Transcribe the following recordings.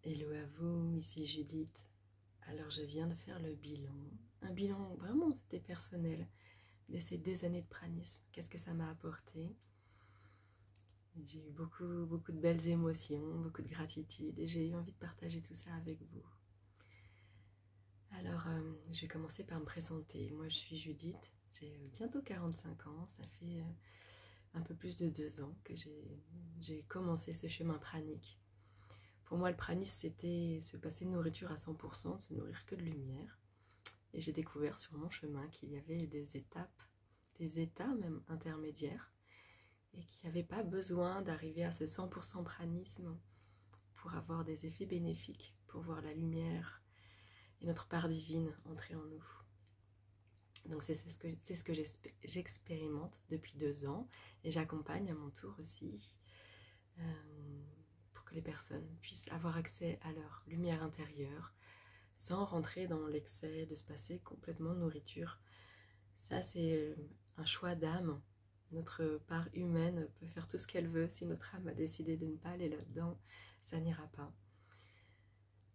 Hello à vous, ici Judith. Alors je viens de faire le bilan, un bilan vraiment c'était personnel de ces 2 années de pranisme. Qu'est-ce que ça m'a apporté? J'ai eu beaucoup de belles émotions, beaucoup de gratitude et j'ai eu envie de partager tout ça avec vous. Alors je vais commencer par me présenter. Moi je suis Judith, j'ai bientôt 45 ans, ça fait un peu plus de 2 ans que j'ai commencé ce chemin pranique. Pour moi, le pranisme, c'était se passer de nourriture à 100%, de se nourrir que de lumière. Et j'ai découvert sur mon chemin qu'il y avait des étapes, des états même intermédiaires, et qu'il n'y avait pas besoin d'arriver à ce 100% pranisme pour avoir des effets bénéfiques, pour voir la lumière et notre part divine entrer en nous. Donc c'est ce que j'expérimente depuis 2 ans, et j'accompagne à mon tour aussi pour que les personnes puissent avoir accès à leur lumière intérieure, sans rentrer dans l'excès de se passer complètement de nourriture. Ça, c'est un choix d'âme. Notre part humaine peut faire tout ce qu'elle veut. Si notre âme a décidé de ne pas aller là-dedans, ça n'ira pas.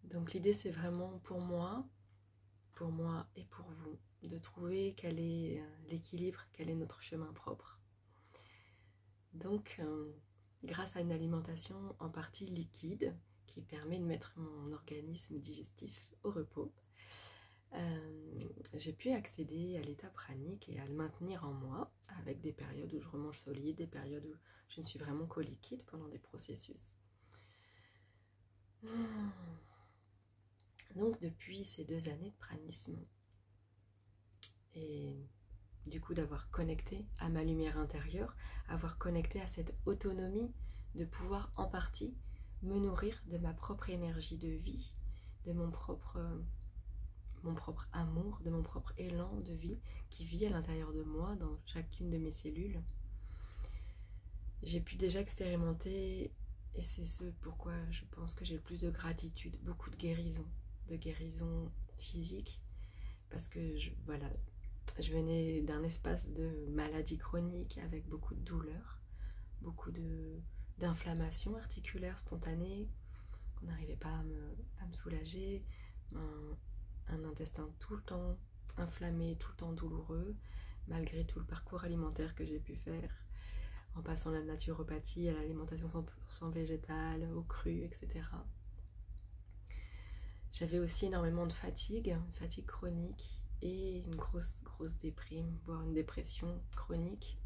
Donc l'idée, c'est vraiment pour moi et pour vous, de trouver quel est l'équilibre, quel est notre chemin propre. Donc, grâce à une alimentation en partie liquide, qui permet de mettre mon organisme digestif au repos, j'ai pu accéder à l'état pranique et à le maintenir en moi, avec des périodes où je remange solide, des périodes où je ne suis vraiment qu'au liquide pendant des processus. Donc depuis ces 2 années de pranisme, et du coup d'avoir connecté à ma lumière intérieure, avoir connecté à cette autonomie de pouvoir en partie me nourrir de ma propre énergie de vie, de mon propre amour, de mon propre élan de vie qui vit à l'intérieur de moi, dans chacune de mes cellules. J'ai pu déjà expérimenter, et c'est ce pourquoi je pense que j'ai le plus de gratitude, beaucoup de guérison physique, parce que je venais d'un espace de maladie chronique avec beaucoup de douleurs, beaucoup d'inflammations articulaires spontanées, qu'on n'arrivait pas à me soulager, un intestin tout le temps inflammé, tout le temps douloureux, malgré tout le parcours alimentaire que j'ai pu faire, en passant de la naturopathie à l'alimentation 100% végétale, au cru, etc. J'avais aussi énormément de fatigue, une fatigue chronique et une grosse déprime, voire une dépression chronique.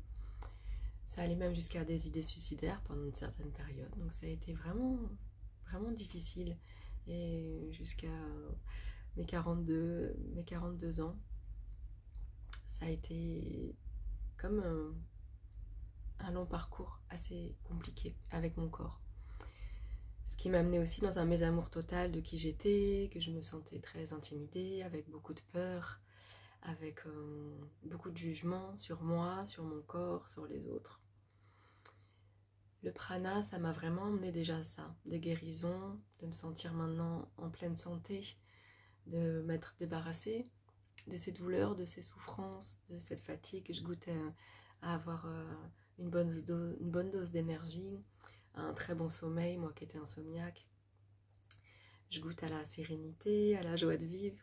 Ça allait même jusqu'à des idées suicidaires pendant une certaine période, donc ça a été vraiment difficile. Et jusqu'à mes 42 ans, ça a été comme un long parcours assez compliqué avec mon corps. Ce qui m'a amené aussi dans un mésamour total de qui j'étais, que je me sentais très intimidée, avec beaucoup de peur, avec beaucoup de jugement sur moi, sur mon corps, sur les autres. Le prana, ça m'a vraiment emmené déjà à ça, des guérisons, de me sentir maintenant en pleine santé, de m'être débarrassée de ces douleurs, de ces souffrances, de cette fatigue. Je goûtais à avoir une bonne dose d'énergie, un très bon sommeil, moi qui étais insomniaque. Je goûte à la sérénité, à la joie de vivre.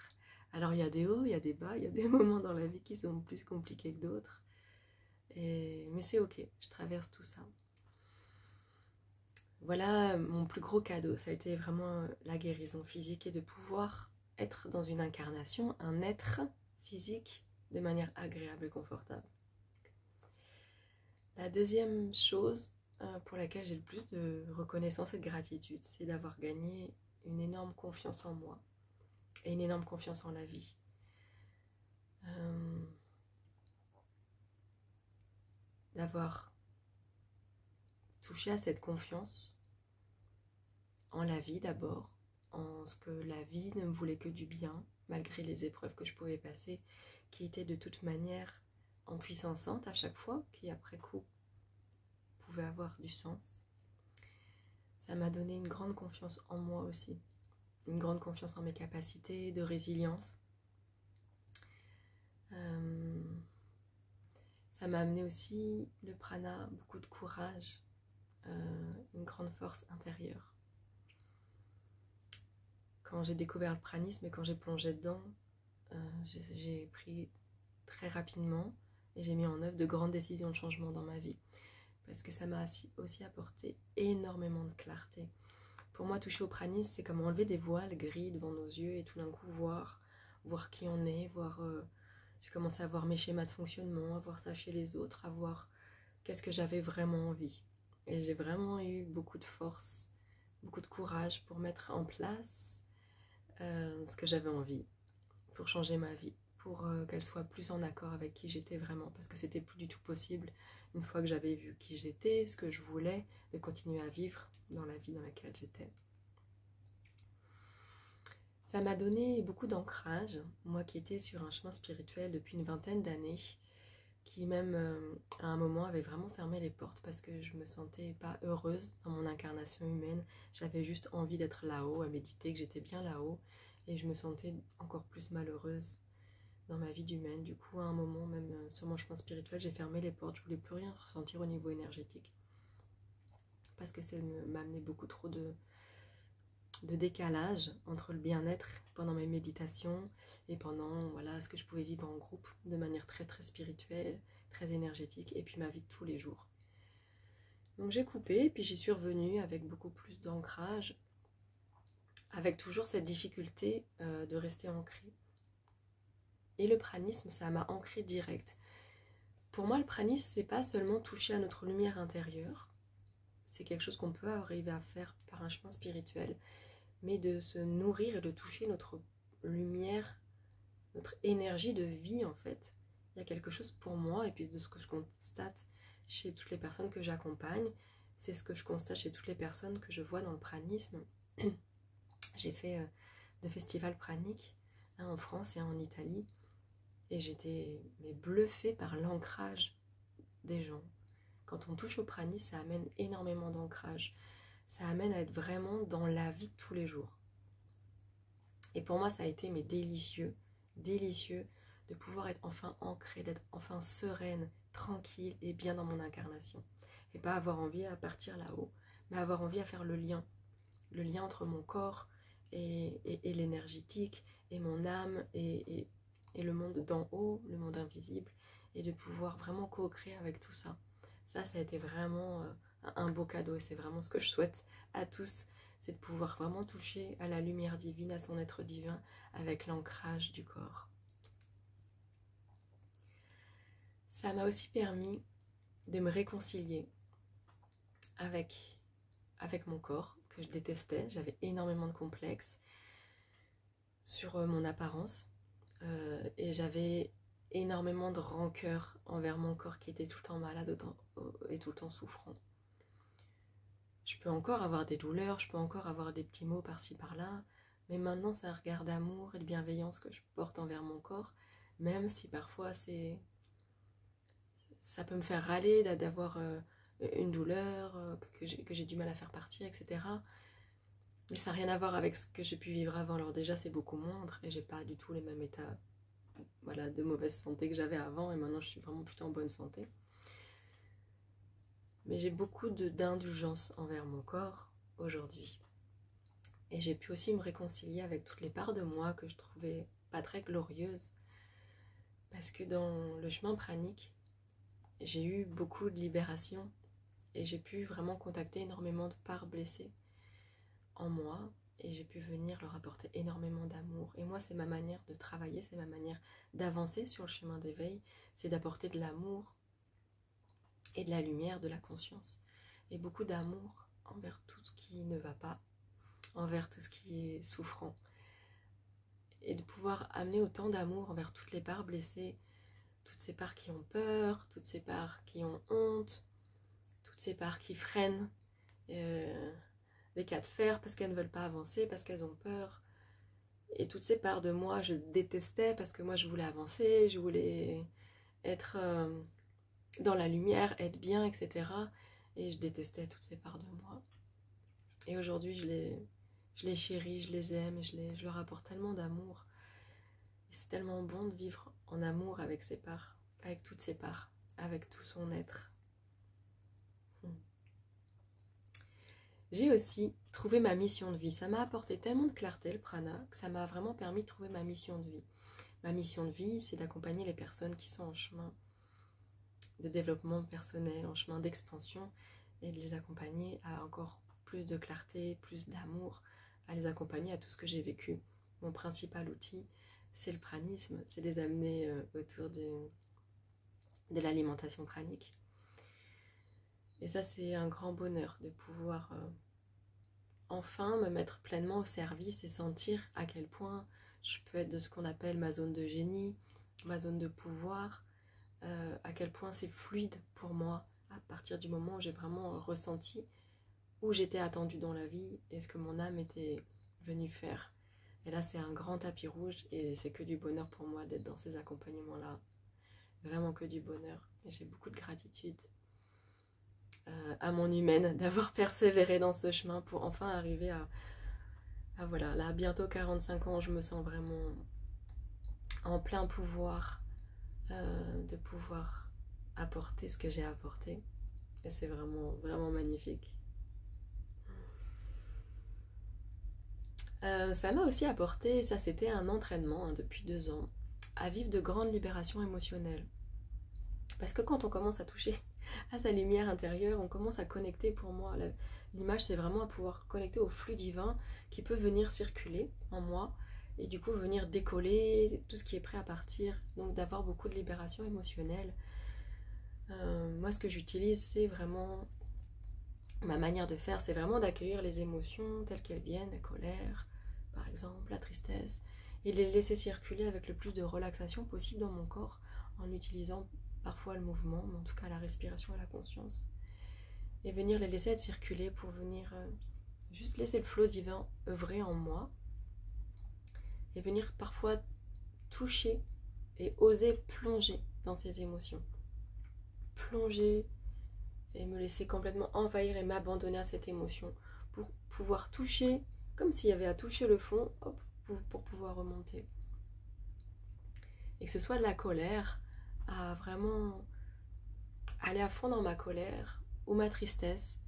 Alors il y a des hauts, il y a des bas, il y a des moments dans la vie qui sont plus compliqués que d'autres. Mais c'est ok, je traverse tout ça. Voilà mon plus gros cadeau, ça a été vraiment la guérison physique et de pouvoir être dans une incarnation, un être physique de manière agréable et confortable. La deuxième chose pour laquelle j'ai le plus de reconnaissance et de gratitude, c'est d'avoir gagné une énorme confiance en moi et une énorme confiance en la vie. D'avoir touché à cette confiance en la vie d'abord, en ce que la vie ne me voulait que du bien, malgré les épreuves que je pouvais passer, qui étaient de toute manière en puissançante à chaque fois, qui après coup pouvaient avoir du sens. Ça m'a donné une grande confiance en moi aussi, une grande confiance en mes capacités de résilience. Ça m'a amené aussi, le prana, beaucoup de courage, une grande force intérieure. quand j'ai découvert le pranisme et quand j'ai plongé dedans, j'ai pris très rapidement et j'ai mis en œuvre de grandes décisions de changement dans ma vie. Parce que ça m'a aussi apporté énormément de clarté. Pour moi, toucher au pranisme, c'est comme enlever des voiles gris devant nos yeux et tout d'un coup voir qui on est, j'ai commencé à voir mes schémas de fonctionnement, à voir ça chez les autres, à voir qu'est-ce que j'avais vraiment envie. Et j'ai vraiment eu beaucoup de force, beaucoup de courage pour mettre en place ce que j'avais envie, pour changer ma vie, pour qu'elle soit plus en accord avec qui j'étais vraiment, parce que c'était plus du tout possible, une fois que j'avais vu qui j'étais, ce que je voulais, de continuer à vivre dans la vie dans laquelle j'étais. Ça m'a donné beaucoup d'ancrage, moi qui étais sur un chemin spirituel depuis une vingtaine d'années, qui même à un moment avait vraiment fermé les portes parce que je me sentais pas heureuse dans mon incarnation humaine. J'avais juste envie d'être là-haut, à méditer, que j'étais bien là-haut, et je me sentais encore plus malheureuse dans ma vie d'humaine. Du coup, à un moment, même sur mon chemin spirituel, j'ai fermé les portes. Je voulais plus rien ressentir au niveau énergétique parce que ça m'amenait beaucoup trop de décalage entre le bien-être pendant mes méditations et pendant ce que je pouvais vivre en groupe de manière très très spirituelle, très énergétique, et puis ma vie de tous les jours. Donc j'ai coupé, puis j'y suis revenue avec beaucoup plus d'ancrage, avec toujours cette difficulté de rester ancrée. Et le pranisme, ça m'a ancré direct. Pour moi, le pranisme, c'est pas seulement toucher à notre lumière intérieure, c'est quelque chose qu'on peut arriver à faire par un chemin spirituel, mais de se nourrir et de toucher notre lumière, notre énergie de vie en fait. Il y a quelque chose pour moi, et puis de ce que je constate chez toutes les personnes que j'accompagne, c'est ce que je constate chez toutes les personnes que je vois dans le pranisme. J'ai fait de festivals praniques en France et en Italie, et j'étais bluffée par l'ancrage des gens. Quand on touche au pranisme, ça amène énormément d'ancrage. Ça amène à être vraiment dans la vie de tous les jours. Et pour moi, ça a été délicieux de pouvoir être enfin ancrée, d'être enfin sereine, tranquille et bien dans mon incarnation. Et pas avoir envie à partir là-haut, mais avoir envie à faire le lien entre mon corps et l'énergétique, et mon âme, et le monde d'en haut, le monde invisible, et de pouvoir vraiment co-créer avec tout ça. Ça a été vraiment un beau cadeau, et c'est vraiment ce que je souhaite à tous, c'est de pouvoir vraiment toucher à la lumière divine, à son être divin, avec l'ancrage du corps. Ça m'a aussi permis de me réconcilier avec mon corps, que je détestais. J'avais énormément de complexes sur mon apparence, et j'avais énormément de rancœur envers mon corps qui était tout le temps malade et tout le temps souffrant. Je peux encore avoir des douleurs, je peux encore avoir des petits mots par-ci par-là, mais maintenant c'est un regard d'amour et de bienveillance que je porte envers mon corps, même si parfois ça peut me faire râler d'avoir une douleur que j'ai du mal à faire partir, etc. Mais ça n'a rien à voir avec ce que j'ai pu vivre avant. Alors déjà c'est beaucoup moindre et j'ai pas du tout les mêmes états de mauvaise santé que j'avais avant, et maintenant je suis vraiment plutôt en bonne santé. Mais j'ai beaucoup d'indulgence envers mon corps aujourd'hui. Et j'ai pu aussi me réconcilier avec toutes les parts de moi que je trouvais pas très glorieuses. Parce que dans le chemin pranique, j'ai eu beaucoup de libération et j'ai pu vraiment contacter énormément de parts blessées en moi, et j'ai pu venir leur apporter énormément d'amour. Et moi, c'est ma manière de travailler, c'est ma manière d'avancer sur le chemin d'éveil, c'est d'apporter de l'amour et de la lumière, de la conscience, et beaucoup d'amour envers tout ce qui ne va pas, envers tout ce qui est souffrant, et de pouvoir amener autant d'amour envers toutes les parts blessées, toutes ces parts qui ont peur, toutes ces parts qui ont honte, toutes ces parts qui freinent des cas de fer parce qu'elles ne veulent pas avancer, parce qu'elles ont peur. Et toutes ces parts de moi, je détestais parce que moi je voulais avancer, je voulais être dans la lumière, être bien, etc. Et je détestais toutes ces parts de moi. Et aujourd'hui, je les chéris, je les aime, et je leur apporte tellement d'amour. Et c'est tellement bon de vivre en amour avec ses parts, avec toutes ses parts, avec tout son être. j'ai aussi trouvé ma mission de vie. Ça m'a apporté tellement de clarté, le prana, que ça m'a vraiment permis de trouver ma mission de vie. Ma mission de vie, c'est d'accompagner les personnes qui sont en chemin de développement personnel, en chemin d'expansion, et de les accompagner à encore plus de clarté, plus d'amour, à les accompagner à tout ce que j'ai vécu. Mon principal outil, c'est le pranisme, c'est les amener autour de l'alimentation pranique. Et ça, c'est un grand bonheur de pouvoir enfin me mettre pleinement au service et sentir à quel point je peux être de ce qu'on appelle ma zone de génie, ma zone de pouvoir, à quel point c'est fluide pour moi à partir du moment où j'ai vraiment ressenti où j'étais attendue dans la vie et ce que mon âme était venue faire. Et là, c'est un grand tapis rouge et c'est que du bonheur pour moi d'être dans ces accompagnements-là. Vraiment que du bonheur. Et j'ai beaucoup de gratitude à mon humaine d'avoir persévéré dans ce chemin pour enfin arriver à voilà, là, bientôt 45 ans, je me sens vraiment en plein pouvoir de pouvoir apporter ce que j'ai apporté. Et c'est vraiment, vraiment magnifique. Ça m'a aussi apporté, ça c'était un entraînement depuis 2 ans, à vivre de grandes libérations émotionnelles. Parce que quand on commence à toucher à sa lumière intérieure, on commence à connecter, pour moi, l'image c'est vraiment à pouvoir connecter au flux divin qui peut venir circuler en moi et du coup venir décoller tout ce qui est prêt à partir, donc d'avoir beaucoup de libération émotionnelle. Moi ce que j'utilise c'est vraiment, ma manière de faire c'est vraiment d'accueillir les émotions telles qu'elles viennent, la colère par exemple, la tristesse, et les laisser circuler avec le plus de relaxation possible dans mon corps en utilisant parfois le mouvement, mais en tout cas la respiration et la conscience, et venir les laisser être circuler pour venir juste laisser le flot divin œuvrer en moi, et venir parfois toucher et oser plonger dans ces émotions. Plonger et me laisser complètement envahir et m'abandonner à cette émotion pour pouvoir toucher, comme s'il y avait à toucher le fond, hop, pour pouvoir remonter. Et que ce soit de la colère, à vraiment aller à fond dans ma colère ou ma tristesse,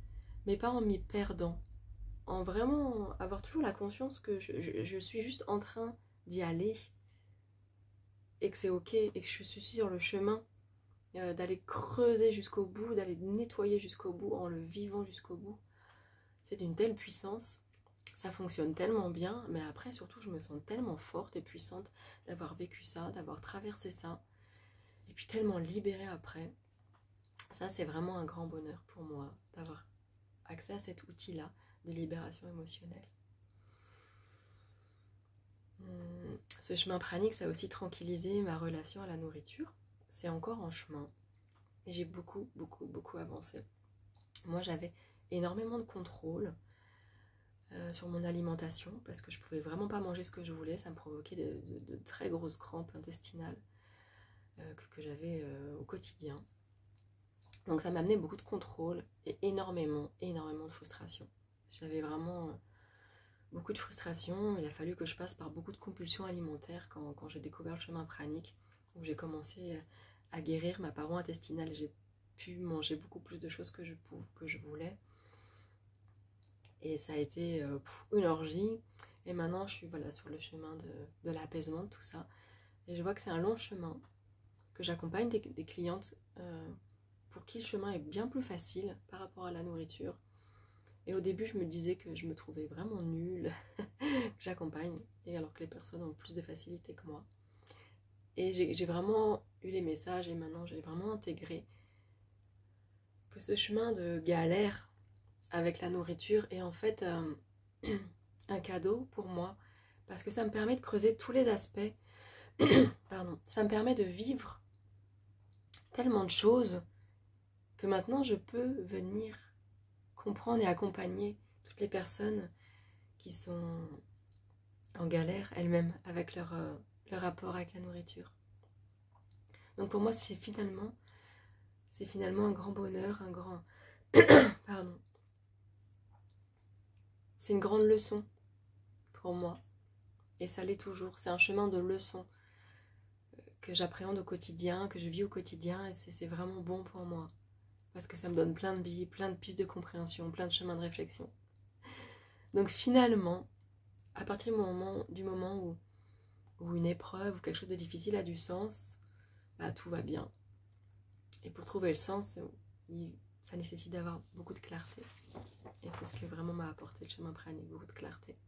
mais pas en m'y perdant, en vraiment avoir toujours la conscience que je suis juste en train d'y aller et que c'est ok et que je suis sur le chemin d'aller creuser jusqu'au bout, d'aller nettoyer jusqu'au bout en le vivant jusqu'au bout. C'est d'une telle puissance, ça fonctionne tellement bien, mais après surtout je me sens tellement forte et puissante d'avoir vécu ça, d'avoir traversé ça, et puis tellement libérée après. Ça c'est vraiment un grand bonheur pour moi d'avoir accès à cet outil-là de libération émotionnelle. Ce chemin pranique, ça a aussi tranquillisé ma relation à la nourriture. C'est encore en chemin. Et j'ai beaucoup avancé. Moi, j'avais énormément de contrôle sur mon alimentation parce que je pouvais vraiment pas manger ce que je voulais. Ça me provoquait de très grosses crampes intestinales que j'avais au quotidien. Donc ça m'a amené beaucoup de contrôle et énormément de frustration. J'avais vraiment beaucoup de frustration. Il a fallu que je passe par beaucoup de compulsions alimentaires quand j'ai découvert le chemin pranique, où j'ai commencé à guérir ma paroi intestinale. J'ai pu manger beaucoup plus de choses que je voulais. Et ça a été une orgie. Et maintenant, je suis sur le chemin de l'apaisement, de tout ça. Et je vois que c'est un long chemin, que j'accompagne des clientes pour qui le chemin est bien plus facile par rapport à la nourriture. Et au début, je me disais que je me trouvais vraiment nulle, que j'accompagne, et alors que les personnes ont plus de facilité que moi. Et j'ai vraiment eu les messages, et maintenant j'ai vraiment intégré que ce chemin de galère avec la nourriture est en fait un cadeau pour moi, parce que ça me permet de creuser tous les aspects, pardon, ça me permet de vivre tellement de choses que maintenant je peux venir comprendre et accompagner toutes les personnes qui sont en galère elles-mêmes avec leur rapport avec la nourriture. Donc pour moi c'est finalement un grand bonheur, un grand pardon. C'est une grande leçon pour moi et ça l'est toujours. C'est un chemin de leçon que j'appréhende au quotidien, que je vis au quotidien, et c'est vraiment bon pour moi parce que ça me donne plein de billes, plein de pistes de compréhension, plein de chemins de réflexion. Donc finalement, à partir du moment où une épreuve ou quelque chose de difficile a du sens, bah, tout va bien. Et pour trouver le sens, ça nécessite d'avoir beaucoup de clarté. Et c'est ce que vraiment m'a apporté le chemin pranique, beaucoup de clarté.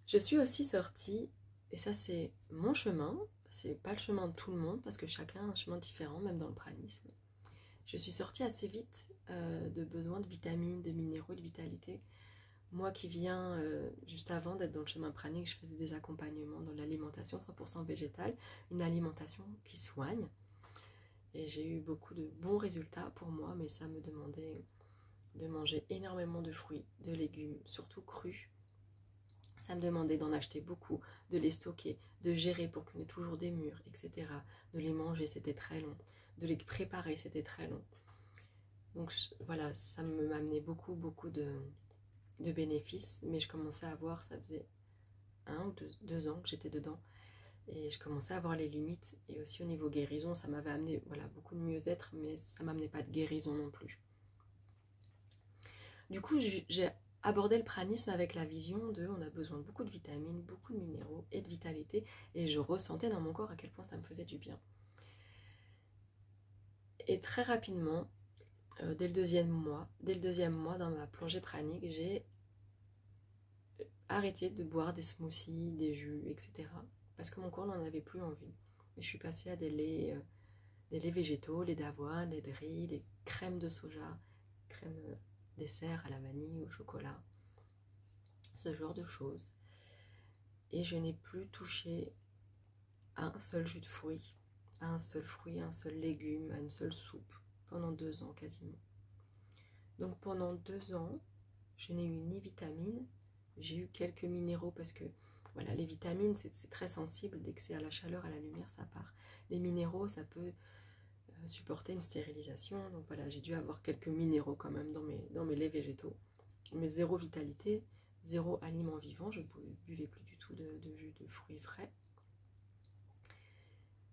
Je suis aussi sortie, et ça c'est mon chemin, c'est pas le chemin de tout le monde, parce que chacun a un chemin différent, même dans le pranisme. Je suis sortie assez vite de besoin de vitamines, de minéraux, de vitalité. Moi qui viens, juste avant d'être dans le chemin pranique, je faisais des accompagnements dans l'alimentation 100% végétale, une alimentation qui soigne. Et j'ai eu beaucoup de bons résultats pour moi, mais ça me demandait de manger énormément de fruits, de légumes, surtout crus. Ça me demandait d'en acheter beaucoup, de les stocker, de gérer pour qu'on ait toujours des mûres, etc. De les manger, c'était très long. De les préparer, c'était très long. Donc voilà, ça m'amenait beaucoup de bénéfices, mais je commençais à voir, ça faisait 1 ou 2 ans que j'étais dedans, et je commençais à voir les limites, et aussi au niveau guérison, ça m'avait amené voilà, beaucoup de mieux-être, mais ça m'amenait pas de guérison non plus. Du coup, j'ai abordé le pranisme avec la vision de on a besoin de beaucoup de vitamines, beaucoup de minéraux et de vitalité, et je ressentais dans mon corps à quel point ça me faisait du bien. Et très rapidement, dès le deuxième mois dans ma plongée pranique, j'ai arrêté de boire des smoothies, des jus, etc. Parce que mon corps n'en avait plus envie. Et je suis passée à des laits végétaux, lait d'avoine, lait de riz, des crèmes de soja, crème dessert à la vanille, au chocolat, ce genre de choses. Et je n'ai plus touché à un seul jus de fruits, à un seul fruit, à un seul légume, à une seule soupe, pendant 2 ans quasiment. Donc pendant 2 ans, je n'ai eu ni vitamines, j'ai eu quelques minéraux parce que voilà, les vitamines c'est très sensible, dès que c'est à la chaleur, à la lumière, ça part. Les minéraux, ça peut supporter une stérilisation, donc voilà, j'ai dû avoir quelques minéraux quand même dans mes laits végétaux, mais zéro vitalité, zéro aliment vivant, je ne buvais plus du tout de jus de fruits frais.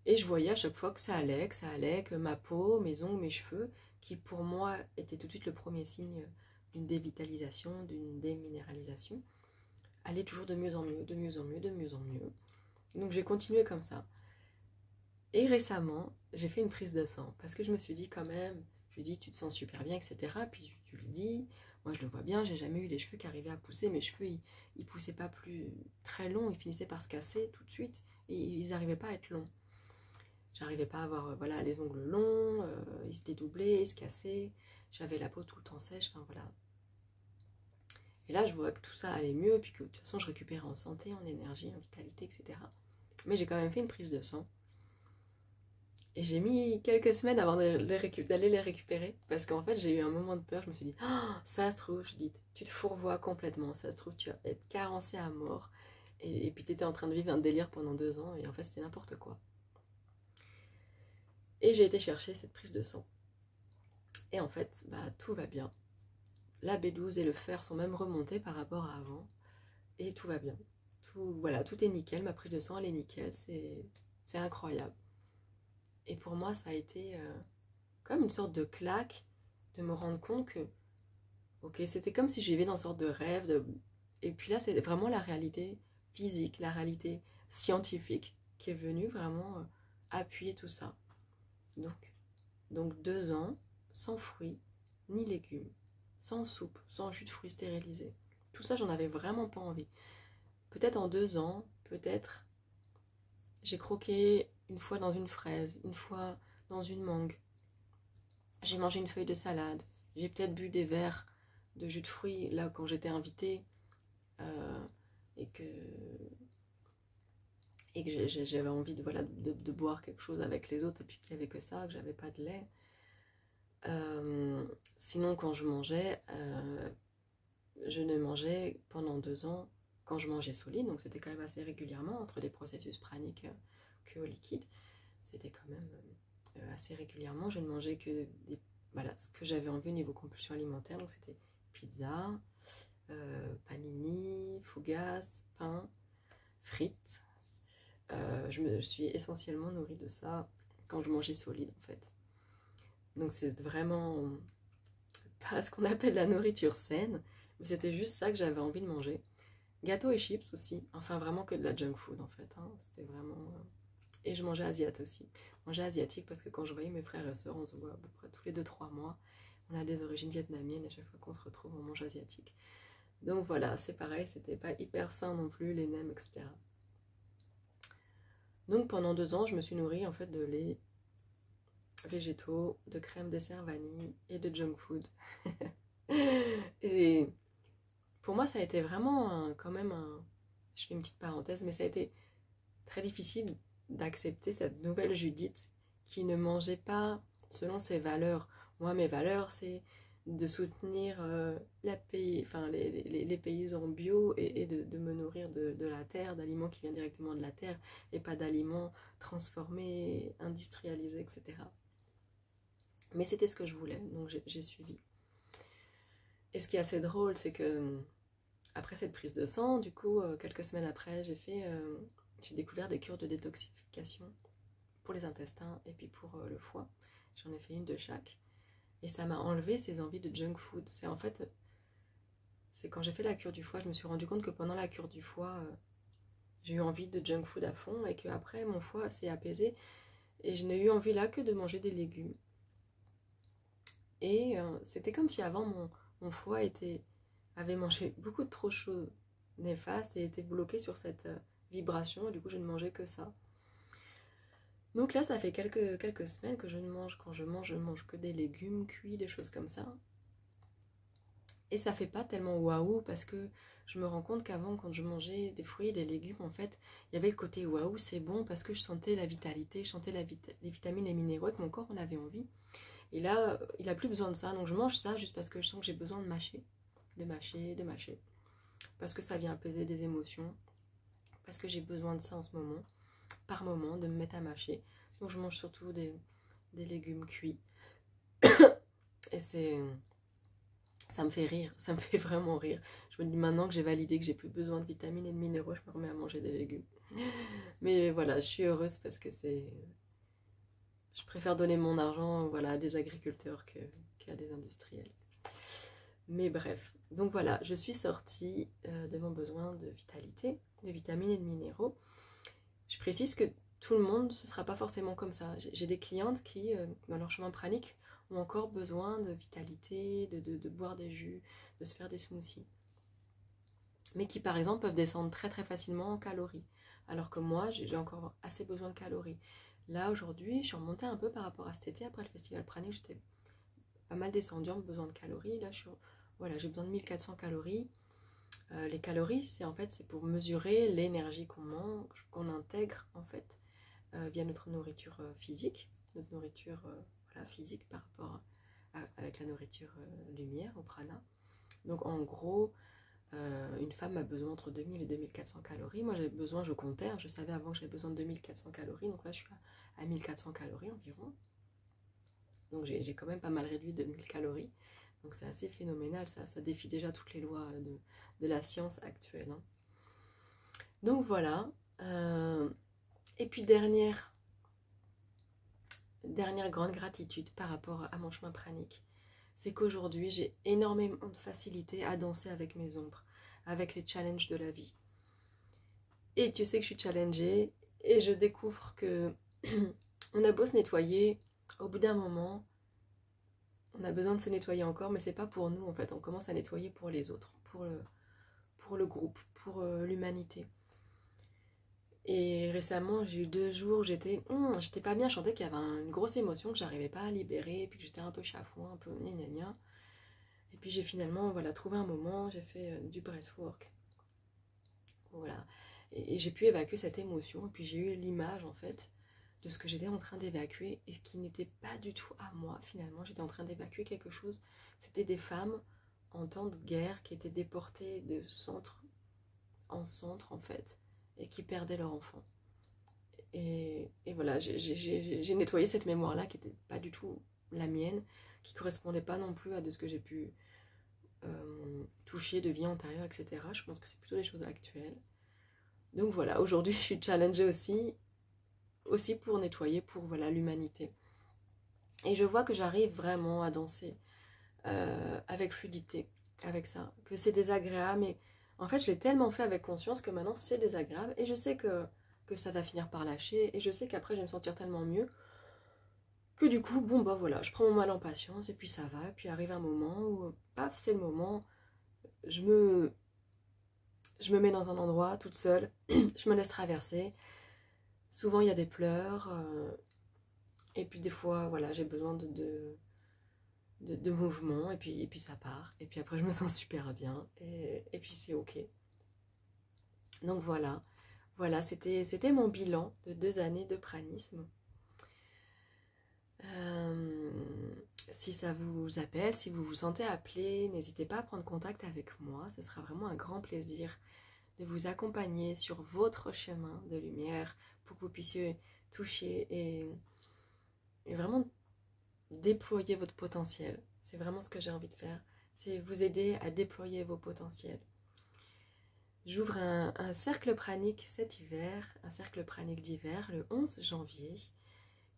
Et je voyais à chaque fois que ça allait, que ma peau, mes ongles, mes cheveux, qui pour moi était tout de suite le premier signe d'une dévitalisation, d'une déminéralisation, allait toujours de mieux en mieux, de mieux en mieux, de mieux en mieux. Donc j'ai continué comme ça. Et récemment, j'ai fait une prise de sang, parce que je me suis dit quand même, je lui dis tu te sens super bien, etc. Puis tu le dis, moi je le vois bien, j'ai jamais eu les cheveux qui arrivaient à pousser, mes cheveux ils poussaient pas plus très longs, ils finissaient par se casser tout de suite, et ils n'arrivaient pas à être longs. J'arrivais pas à avoir voilà, les ongles longs, ils se dédoublaient, ils se cassaient, j'avais la peau tout le temps sèche, enfin voilà. Et là, je vois que tout ça allait mieux, puis que de toute façon, je récupérais en santé, en énergie, en vitalité, etc. Mais j'ai quand même fait une prise de sang. Et j'ai mis quelques semaines avant d'aller les récupérer, parce qu'en fait, j'ai eu un moment de peur, je me suis dit, oh, ça se trouve, je dis, tu te fourvoies complètement, ça se trouve, tu vas être carencé à mort, et puis tu étais en train de vivre un délire pendant 2 ans, et en fait, c'était n'importe quoi. Et j'ai été chercher cette prise de sang. Et en fait, bah, tout va bien. La B12 et le fer sont même remontés par rapport à avant. Et tout va bien. Voilà, tout est nickel. Ma prise de sang, elle est nickel. C'est incroyable. Et pour moi, ça a été comme une sorte de claque de me rendre compte que, ok, c'était comme si je vivais dans une sorte de rêve. Et puis là, c'est vraiment la réalité physique, la réalité scientifique qui est venue vraiment appuyer tout ça. Donc 2 ans sans fruits ni légumes, sans soupe, sans jus de fruits stérilisés. Tout ça, j'en avais vraiment pas envie. Peut-être en 2 ans, peut-être j'ai croqué une fois dans une fraise, une fois dans une mangue. J'ai mangé une feuille de salade. J'ai peut-être bu des verres de jus de fruits là quand j'étais invitée et que j'avais envie de boire quelque chose avec les autres et puis qu'il n'y avait que ça, que j'avais pas de lait. Sinon, quand je mangeais, je ne mangeais pendant 2 ans, quand je mangeais solide, donc c'était quand même assez régulièrement, entre les processus praniques que au liquide, c'était quand même assez régulièrement, je ne mangeais que voilà, ce que j'avais envie au niveau compulsion alimentaire, donc c'était pizza, panini, fougasse, pain, frites. Je me suis essentiellement nourrie de ça quand je mangeais solide en fait. Donc c'est vraiment pas ce qu'on appelle la nourriture saine, mais c'était juste ça que j'avais envie de manger. Gâteaux et chips aussi, enfin vraiment que de la junk food en fait, hein. C'était vraiment... Et je mangeais asiatique aussi. Je mangeais asiatique parce que quand je voyais mes frères et sœurs, on se voit à peu près tous les 2-3 mois. On a des origines vietnamiennes et chaque fois qu'on se retrouve, on mange asiatique. Donc voilà, c'est pareil, c'était pas hyper sain non plus, les nems, etc. Donc pendant 2 ans, je me suis nourrie en fait de lait végétaux, de crème dessert vanille et de junk food. Et pour moi, ça a été vraiment quand même un... Je fais une petite parenthèse, mais ça a été très difficile d'accepter cette nouvelle Judith qui ne mangeait pas selon ses valeurs. Moi, mes valeurs, c'est de soutenir les paysans bio et de me nourrir de la terre, d'aliments qui viennent directement de la terre et pas d'aliments transformés, industrialisés, etc. Mais c'était ce que je voulais, donc j'ai suivi. Et ce qui est assez drôle, c'est que après cette prise de sang, du coup, quelques semaines après, j'ai découvert des cures de détoxification pour les intestins et puis pour le foie. J'en ai fait une de chaque. Et ça m'a enlevé ces envies de junk food. C'est quand j'ai fait la cure du foie, je me suis rendu compte que pendant la cure du foie, j'ai eu envie de junk food à fond et qu'après, mon foie s'est apaisé et je n'ai eu envie là que de manger des légumes. Et c'était comme si avant, mon foie avait mangé beaucoup de trop de choses néfastes et était bloqué sur cette vibration. Et du coup, je ne mangeais que ça. Donc là, ça fait quelques semaines que je ne mange, quand je mange que des légumes cuits, des choses comme ça. Et ça fait pas tellement waouh parce que je me rends compte qu'avant, quand je mangeais des fruits et des légumes, en fait, il y avait le côté waouh, c'est bon parce que je sentais la vitalité, je sentais les vitamines, les minéraux et que mon corps en avait envie. Et là, il n'a plus besoin de ça. Donc je mange ça juste parce que je sens que j'ai besoin de mâcher. De mâcher. Parce que ça vient apaiser des émotions. Parce que j'ai besoin de ça en ce moment. Par moment, de me mettre à mâcher. Donc je mange surtout des légumes cuits. Et ça me fait rire. Ça me fait vraiment rire. Je me dis maintenant que j'ai validé que j'ai plus besoin de vitamines et de minéraux, je me remets à manger des légumes. Mais voilà, je suis heureuse parce que je préfère donner mon argent, voilà, à des agriculteurs qu'à des industriels. Mais bref, donc voilà, je suis sortie de mon besoin de vitalité, de vitamines et de minéraux. Je précise que tout le monde, ce ne sera pas forcément comme ça. J'ai des clientes qui, dans leur chemin pranique, ont encore besoin de vitalité, de boire des jus, de se faire des smoothies. Mais qui, par exemple, peuvent descendre très très facilement en calories. Alors que moi, j'ai encore assez besoin de calories. Là, aujourd'hui, je suis remontée un peu par rapport à cet été. Après le festival pranique, j'étais pas mal descendue en besoin de calories. Là, j'ai besoin de 1400 calories. Les calories, c'est pour mesurer l'énergie qu'on mange, qu'on intègre en fait via notre nourriture physique, notre nourriture physique par rapport avec la nourriture lumière, au prana. Donc en gros, une femme a besoin entre 2000 et 2400 calories. Moi j'ai besoin, je comptais, je savais avant que j'avais besoin de 2400 calories, donc là je suis à 1400 calories environ. Donc j'ai quand même pas mal réduit de 1000 calories. Donc c'est assez phénoménal, ça défie déjà toutes les lois de la science actuelle. Hein. Donc voilà. Et puis dernière grande gratitude par rapport à mon chemin pranique, c'est qu'aujourd'hui j'ai énormément de facilité à danser avec mes ombres, avec les challenges de la vie. Et tu sais que je suis challengée et je découvre que on a beau se nettoyer, au bout d'un moment, on a besoin de se nettoyer encore, mais c'est pas pour nous en fait. On commence à nettoyer pour les autres, pour le groupe, pour l'humanité. Et récemment, j'ai eu 2 jours où j'étais pas bien. Je sentais qu'il y avait une grosse émotion que j'arrivais pas à libérer, et puis que j'étais un peu chafouin, un peu gna gna gna. Et puis j'ai finalement trouvé un moment, j'ai fait du breathwork. Voilà. Et j'ai pu évacuer cette émotion. Et puis j'ai eu l'image en fait de ce que j'étais en train d'évacuer et qui n'était pas du tout à moi finalement. J'étais en train d'évacuer quelque chose. C'était des femmes en temps de guerre qui étaient déportées de centre en centre en fait et qui perdaient leur enfant. Et voilà, j'ai nettoyé cette mémoire-là qui n'était pas du tout la mienne, qui ne correspondait pas non plus à de ce que j'ai pu toucher de vie antérieure, etc. Je pense que c'est plutôt des choses actuelles. Donc voilà, aujourd'hui je suis challengée aussi pour nettoyer pour l'humanité. Et je vois que j'arrive vraiment à danser avec fluidité, avec ça, que c'est désagréable, mais en fait je l'ai tellement fait avec conscience que maintenant c'est désagréable, et je sais que ça va finir par lâcher, et je sais qu'après je vais me sentir tellement mieux, que du coup, bon bah voilà, je prends mon mal en patience, et puis ça va, et puis arrive un moment où, paf, c'est le moment, je me mets dans un endroit toute seule, je me laisse traverser, souvent il y a des pleurs, et puis des fois, voilà, j'ai besoin de mouvement, et puis ça part, et puis après je me sens super bien, et puis c'est ok. Donc voilà, c'était mon bilan de 2 années de pranisme. Si ça vous appelle, si vous vous sentez appelé, n'hésitez pas à prendre contact avec moi, ce sera vraiment un grand plaisir de vous accompagner sur votre chemin de lumière pour que vous puissiez toucher et vraiment déployer votre potentiel. C'est vraiment ce que j'ai envie de faire, c'est vous aider à déployer vos potentiels. J'ouvre un cercle pranique cet hiver, un cercle pranique d'hiver le 11 janvier,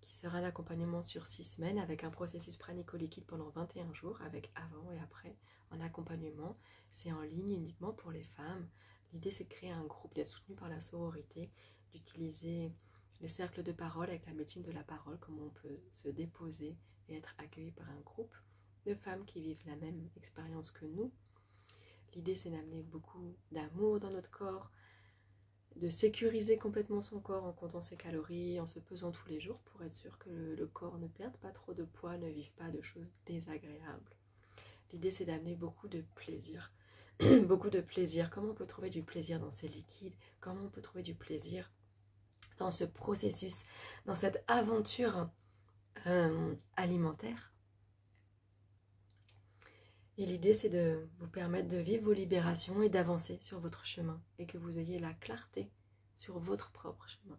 qui sera un accompagnement sur 6 semaines avec un processus pranico-liquide pendant 21 jours, avec avant et après en accompagnement. C'est en ligne uniquement pour les femmes. L'idée c'est de créer un groupe, d'être soutenu par la sororité, d'utiliser le cercle de parole avec la médecine de la parole, comment on peut se déposer et être accueilli par un groupe de femmes qui vivent la même expérience que nous. L'idée c'est d'amener beaucoup d'amour dans notre corps, de sécuriser complètement son corps en comptant ses calories, en se pesant tous les jours pour être sûr que le corps ne perde pas trop de poids, ne vive pas de choses désagréables. L'idée c'est d'amener beaucoup de plaisir. Beaucoup de plaisir. Comment on peut trouver du plaisir dans ces liquides? Comment on peut trouver du plaisir dans ce processus, dans cette aventure alimentaire? Et l'idée c'est de vous permettre de vivre vos libérations et d'avancer sur votre chemin et que vous ayez la clarté sur votre propre chemin.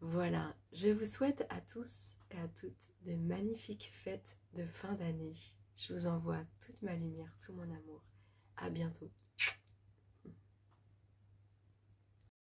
Voilà, je vous souhaite à tous et à toutes de magnifiques fêtes de fin d'année. Je vous envoie toute ma lumière, tout mon amour. À bientôt.